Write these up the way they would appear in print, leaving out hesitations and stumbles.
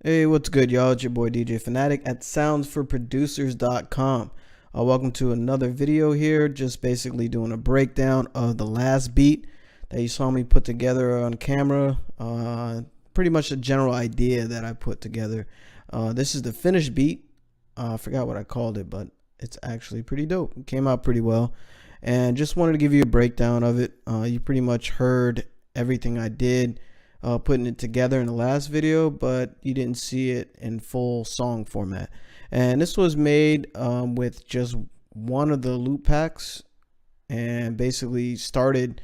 Hey, what's good, y'all? It's your boy DJ Fanatic at soundsforproducers.com. Welcome to another video here, just basically doing a breakdown of the last beat that you saw me put together on camera. Pretty much a general idea that I put together. This is the finished beat. I forgot what I called it, but it's actually pretty dope. It came out pretty well, and just wanted to give you a breakdown of it. You pretty much heard everything I did putting it together in the last video, but you didn't see it in full song format. And this was made with just one of the loop packs, and basically started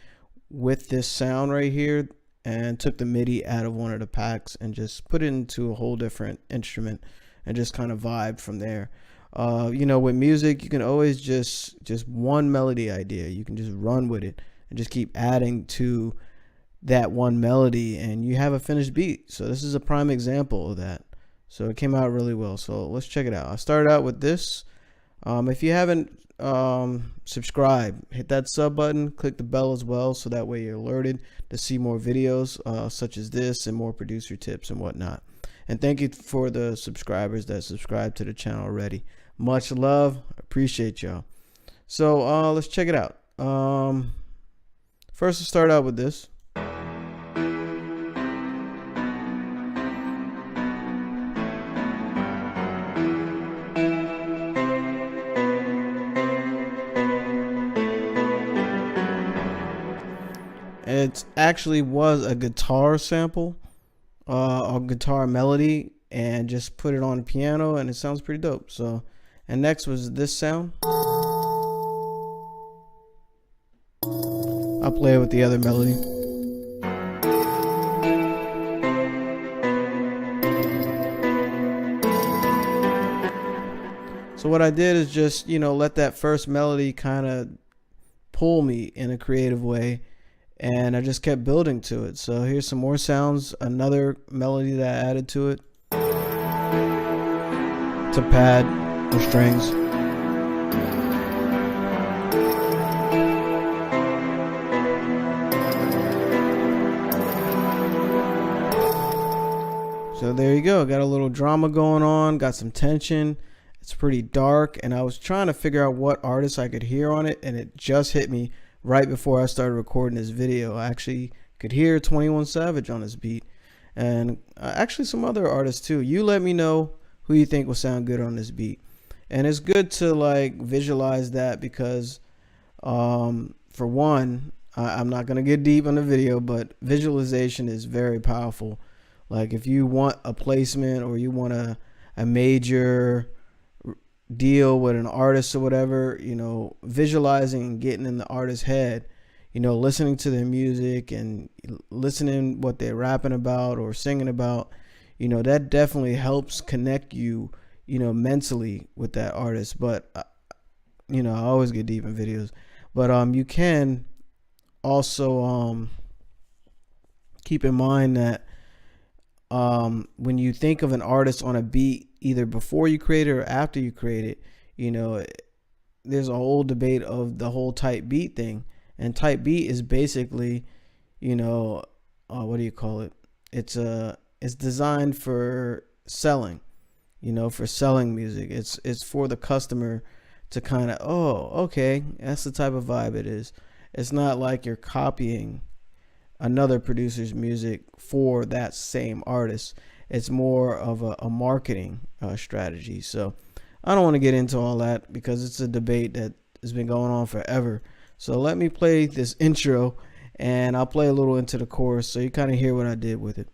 with this sound right here and took the MIDI out of one of the packs and just put it into a whole different instrument and just kind of vibed from there. You know, with music, you can always just one melody idea, you can just run with it and just keep adding to that one melody and you have a finished beat. So this is a prime example of that. So it came out really well. So let's check it out. I started out with this. If you haven't subscribed, hit that sub button, click the bell as well, so that way you're alerted to see more videos such as this and more producer tips and whatnot. And thank you for the subscribers that subscribe to the channel already. Much love. Appreciate y'all. So let's check it out. First, let's start out with this. It actually was a guitar sample, a guitar melody, and just put it on the piano, and it sounds pretty dope. So, and next was this sound. I'll play it with the other melody. So what I did is just, you know, let that first melody kind of pull me in a creative way, and I just kept building to it. So here's some more sounds, another melody that I added to it. It's a pad with strings. So there you go, got a little drama going on, got some tension. It's pretty dark, and I was trying to figure out what artist I could hear on it, and it just hit me right before I started recording this video. I actually could hear 21 Savage on this beat, and actually some other artists too. You let me know who you think will sound good on this beat. And it's good to like visualize that, because for one, I'm not going to get deep on the video, but visualization is very powerful. Like if you want a placement, or you want a major deal with an artist or whatever, you know, visualizing and getting in the artist's head, you know, listening to their music and listening what they're rapping about or singing about, you know, that definitely helps connect you, you know, mentally with that artist. But you know, I always get deep in videos, but you can also keep in mind that when you think of an artist on a beat, either before you create it or after you create it, you know, there's a whole debate of the whole type beat thing. And type beat is basically, you know, what do you call it? It's designed for selling, you know, for selling music. It's for the customer to kind of, oh, okay, that's the type of vibe it is. It's not like you're copying another producer's music for that same artist. It's more of a marketing strategy. So I don't want to get into all that, because it's a debate that has been going on forever. So let me play this intro, and I'll play a little into the chorus so you kind of hear what I did with it.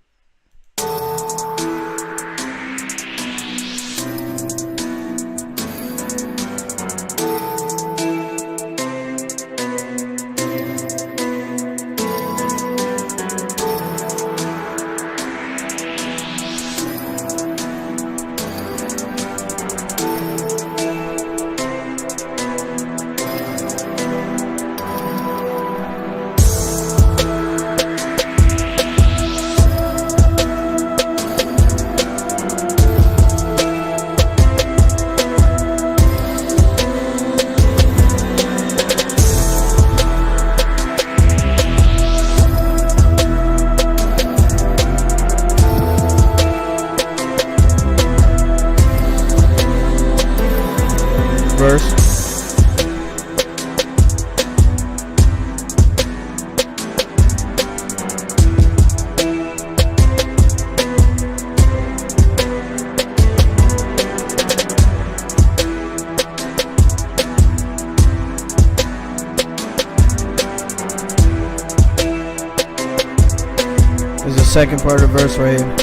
verse. There's the second part of the verse right here.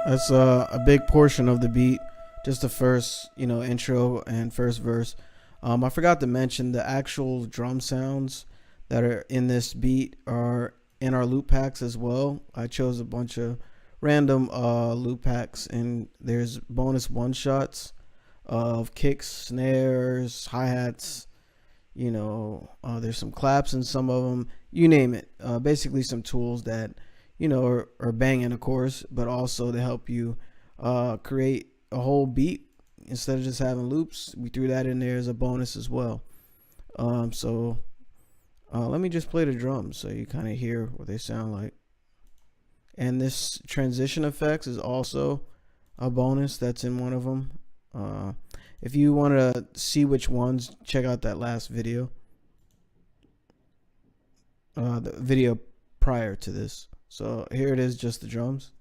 That's a big portion of the beat, just the first, intro and first verse. I forgot to mention the actual drum sounds that are in this beat are in our loop packs as well. I chose a bunch of random loop packs, and there's bonus one shots of kicks, snares, hi-hats. There's some claps in some of them. You name it. Basically, some tools that are banging, of course, but also to help you create a whole beat instead of just having loops. We threw that in there as a bonus as well. So let me just play the drums so you kind of hear what they sound like. And this transition effects is also a bonus that's in one of them. If you want to see which ones, check out that last video, the video prior to this. So here it is, just the drums.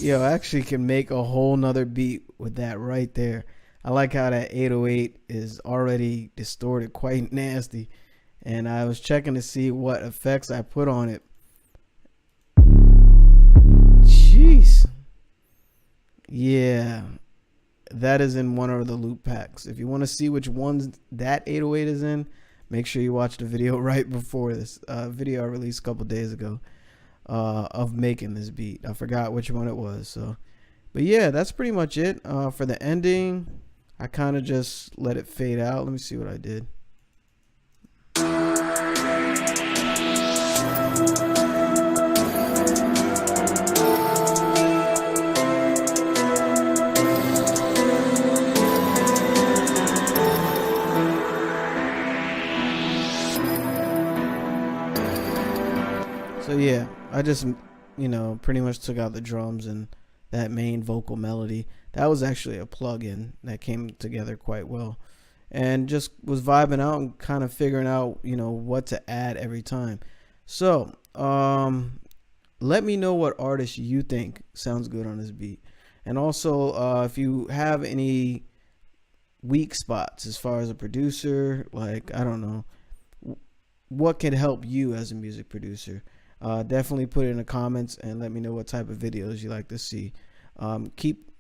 Yo, I actually can make a whole nother beat with that right there. I like how that 808 is already distorted quite nasty. And I was checking to see what effects I put on it. Jeez. Yeah, that is in one of the loop packs. If you want to see which ones that 808 is in, make sure you watch the video right before this video I released a couple days ago. Of making this beat. I forgot which one it was. So, but yeah, that's pretty much it. For the ending, I kind of just let it fade out. Let me see what I did. So yeah, I just, pretty much took out the drums and that main vocal melody. That was actually a plug-in that came together quite well. And just was vibing out and kind of figuring out, what to add every time. So, let me know what artist you think sounds good on this beat. And also, if you have any weak spots as far as a producer, like, I don't know, what can help you as a music producer? Definitely put it in the comments and let me know what type of videos you like to see. We're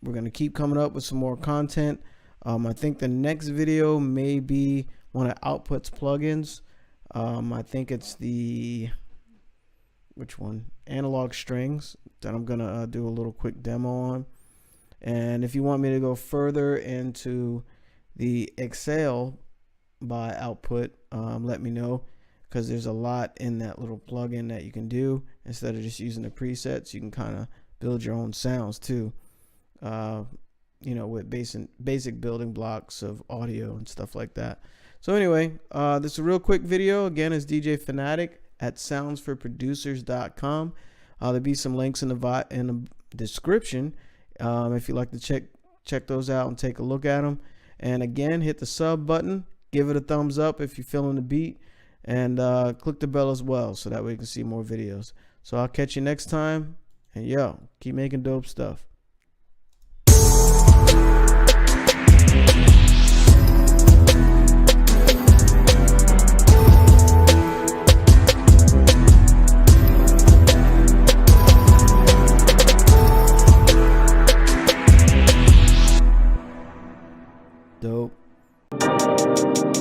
going to keep coming up with some more content. I think the next video may be one of Output's plugins. I think it's which one? Analog strings that I'm going to do a little quick demo on. And if you want me to go further into the Exhale by Output, let me know. Because there's a lot in that little plugin that you can do. Instead of just using the presets, you can kind of build your own sounds too. With basic building blocks of audio and stuff like that. So anyway, this is a real quick video. Again, it's DJ Fanatic at soundsforproducers.com. There'll be some links in the description if you'd like to check those out and take a look at them. And again, hit the sub button. Give it a thumbs up if you're feeling the beat. And click the bell as well so that way you can see more videos. So I'll catch you next time. And yo, keep making dope stuff. you.